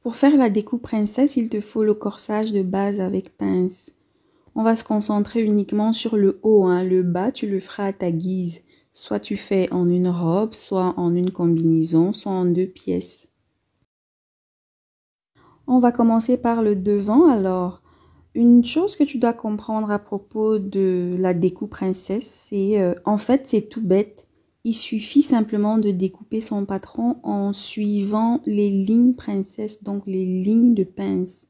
Pour faire la découpe princesse, il te faut le corsage de base avec pince. On va se concentrer uniquement sur le haut, hein. Le bas, tu le feras à ta guise. Soit tu fais en une robe, soit en une combinaison, soit en 2 pièces. On va commencer par le devant. Alors, une chose que tu dois comprendre à propos de la découpe princesse, c'est en fait, c'est tout bête. Il suffit simplement de découper son patron en suivant les lignes princesse, donc les lignes de pince.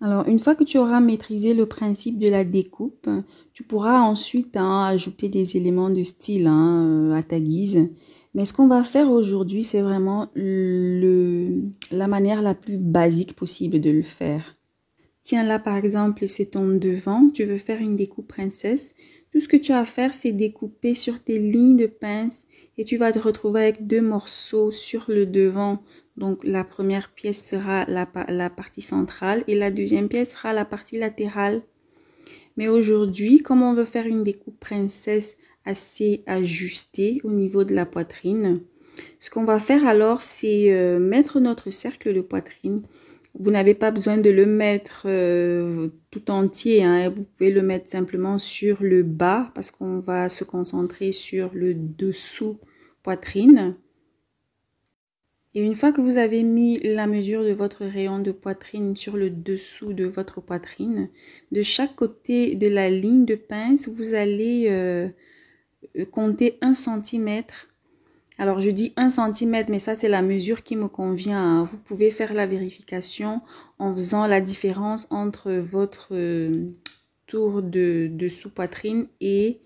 Alors, une fois que tu auras maîtrisé le principe de la découpe, tu pourras ensuite ajouter des éléments de style à ta guise. Mais ce qu'on va faire aujourd'hui, c'est vraiment la manière la plus basique possible de le faire. Tiens, là, par exemple, c'est ton devant. Tu veux faire une découpe princesse. Tout ce que tu as à faire, c'est découper sur tes lignes de pince et tu vas te retrouver avec 2 morceaux sur le devant. Donc, la première pièce sera la partie centrale et la deuxième pièce sera la partie latérale. Mais aujourd'hui, comme on veut faire une découpe princesse assez ajustée au niveau de la poitrine, ce qu'on va faire alors, c'est mettre notre cercle de poitrine. Vous n'avez pas besoin de le mettre tout entier, hein. Vous pouvez le mettre simplement sur le bas parce qu'on va se concentrer sur le dessous poitrine. Et une fois que vous avez mis la mesure de votre rayon de poitrine sur le dessous de votre poitrine, de chaque côté de la ligne de pince, vous allez compter 1 cm. Alors, je dis 1 cm, mais ça, c'est la mesure qui me convient, hein. Vous pouvez faire la vérification en faisant la différence entre votre tour de sous-poitrine et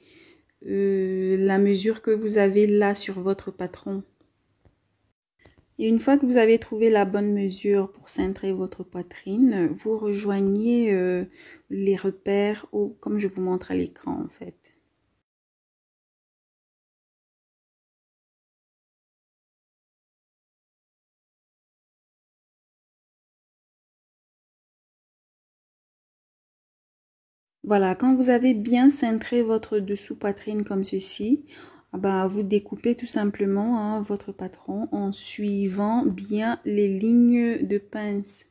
la mesure que vous avez là sur votre patron. Et une fois que vous avez trouvé la bonne mesure pour cintrer votre poitrine, vous rejoignez les repères comme je vous montre à l'écran en fait. Voilà, quand vous avez bien cintré votre dessous poitrine comme ceci, vous découpez tout simplement votre patron en suivant bien les lignes de pince.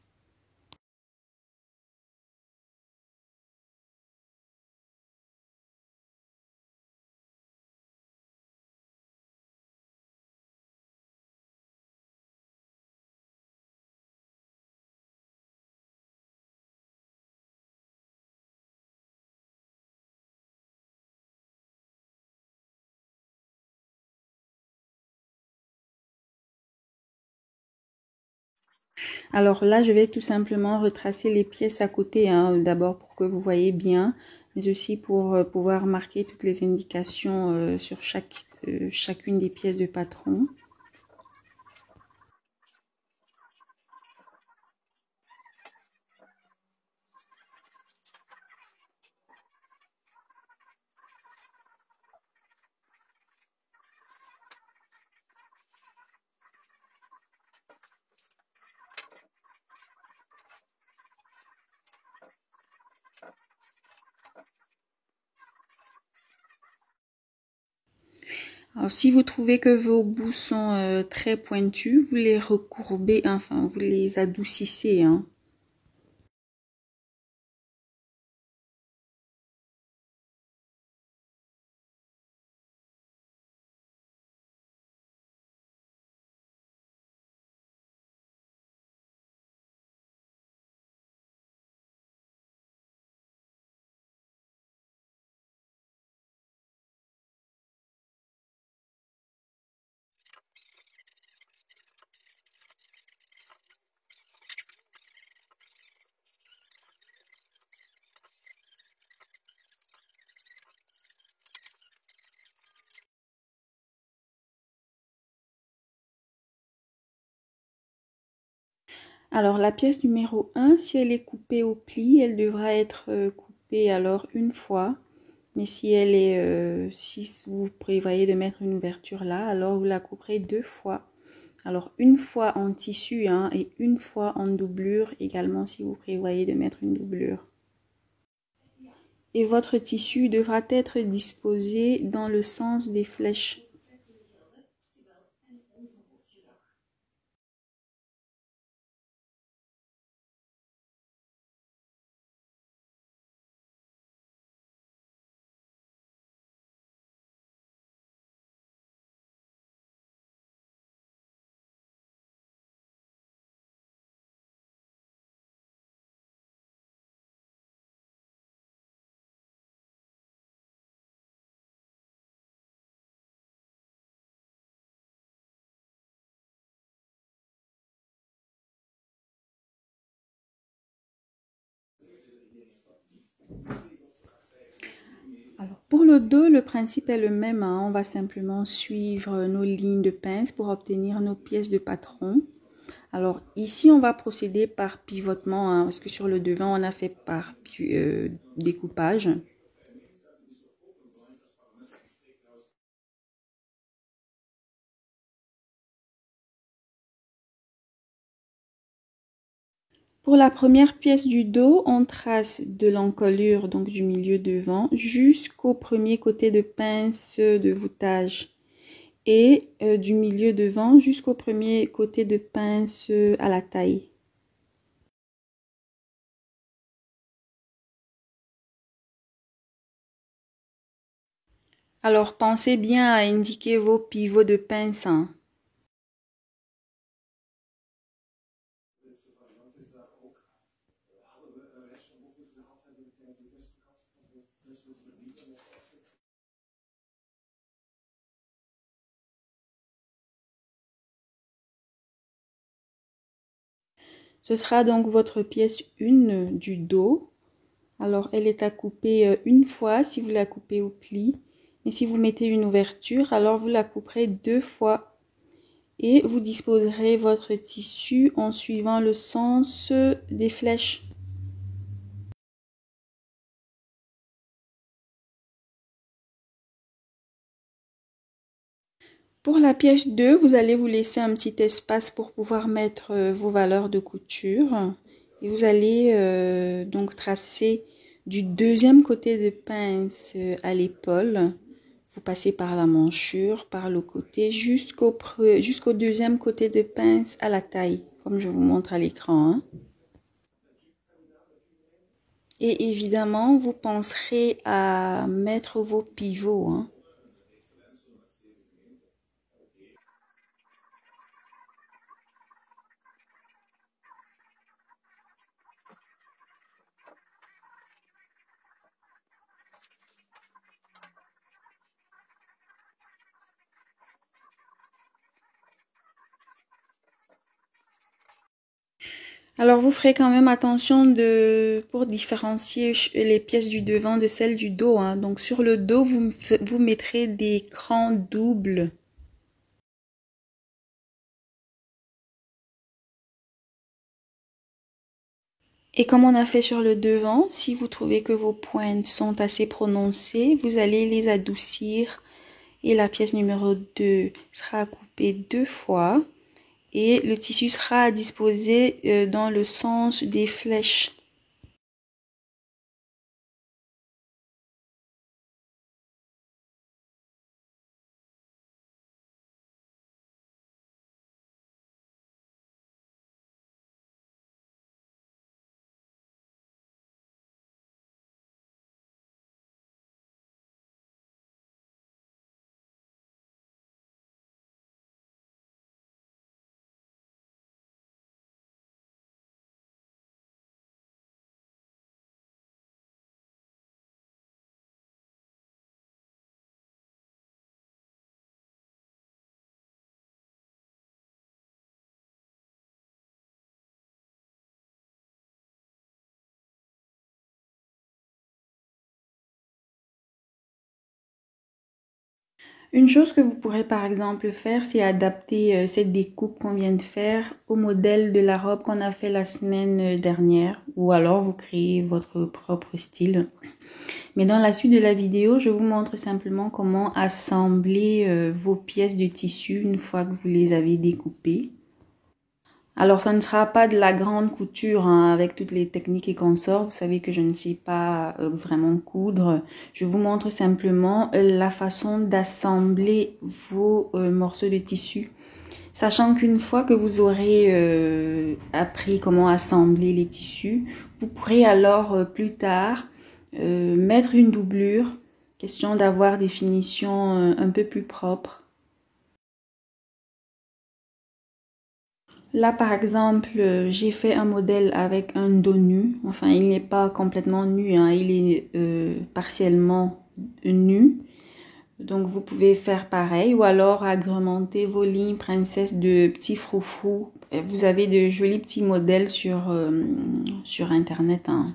Alors là, je vais tout simplement retracer les pièces à côté, hein, d'abord pour que vous voyez bien, mais aussi pour pouvoir marquer toutes les indications sur chacune des pièces de patron. Alors, si vous trouvez que vos bouts sont très pointus, vous les recourbez, enfin, vous les adoucissez, hein. Alors, la pièce numéro 1, si elle est coupée au pli, elle devra être coupée alors une fois. Mais si vous prévoyez de mettre une ouverture là, alors vous la couperez 2 fois. Alors, une fois en tissu et une fois en doublure également si vous prévoyez de mettre une doublure. Et votre tissu devra être disposé dans le sens des flèches. Alors, pour le dos, le principe est le même, hein. On va simplement suivre nos lignes de pince pour obtenir nos pièces de patron. Alors ici, on va procéder par pivotement, hein, parce que sur le devant, on a fait par découpage. Pour la première pièce du dos, on trace de l'encolure, donc du milieu devant, jusqu'au premier côté de pince de voûtage. Et du milieu devant jusqu'au premier côté de pince à la taille. Alors pensez bien à indiquer vos pivots de pince, hein. Ce sera donc votre pièce 1 du dos. Alors elle est à couper une fois si vous la coupez au pli. Et si vous mettez une ouverture, alors vous la couperez 2 fois. Et vous disposerez votre tissu en suivant le sens des flèches. Pour la pièce 2, vous allez vous laisser un petit espace pour pouvoir mettre vos valeurs de couture. Et vous allez donc tracer du deuxième côté de pince à l'épaule. Vous passez par la manchure, par le côté, jusqu'au deuxième côté de pince à la taille, comme je vous montre à l'écran, hein. Et évidemment, vous penserez à mettre vos pivots, hein. Alors vous ferez quand même attention pour différencier les pièces du devant de celles du dos, hein. Donc sur le dos, vous mettrez des crans doubles. Et comme on a fait sur le devant, si vous trouvez que vos pointes sont assez prononcées, vous allez les adoucir. Et la pièce numéro 2 sera coupée 2 fois. Et le tissu sera disposé dans le sens des flèches. Une chose que vous pourrez par exemple faire, c'est adapter cette découpe qu'on vient de faire au modèle de la robe qu'on a fait la semaine dernière, ou alors vous créez votre propre style. Mais dans la suite de la vidéo, je vous montre simplement comment assembler vos pièces de tissu une fois que vous les avez découpées. Alors, ça ne sera pas de la grande couture, hein, avec toutes les techniques et consorts. Vous savez que je ne sais pas vraiment coudre. Je vous montre simplement la façon d'assembler vos morceaux de tissu. Sachant qu'une fois que vous aurez appris comment assembler les tissus, vous pourrez alors plus tard mettre une doublure, question d'avoir des finitions un peu plus propres. Là, par exemple, j'ai fait un modèle avec un dos nu. Enfin, il n'est pas complètement nu, hein, il est partiellement nu. Donc, vous pouvez faire pareil ou alors agrémenter vos lignes princesse de petits froufrous. Vous avez de jolis petits modèles sur Internet, hein.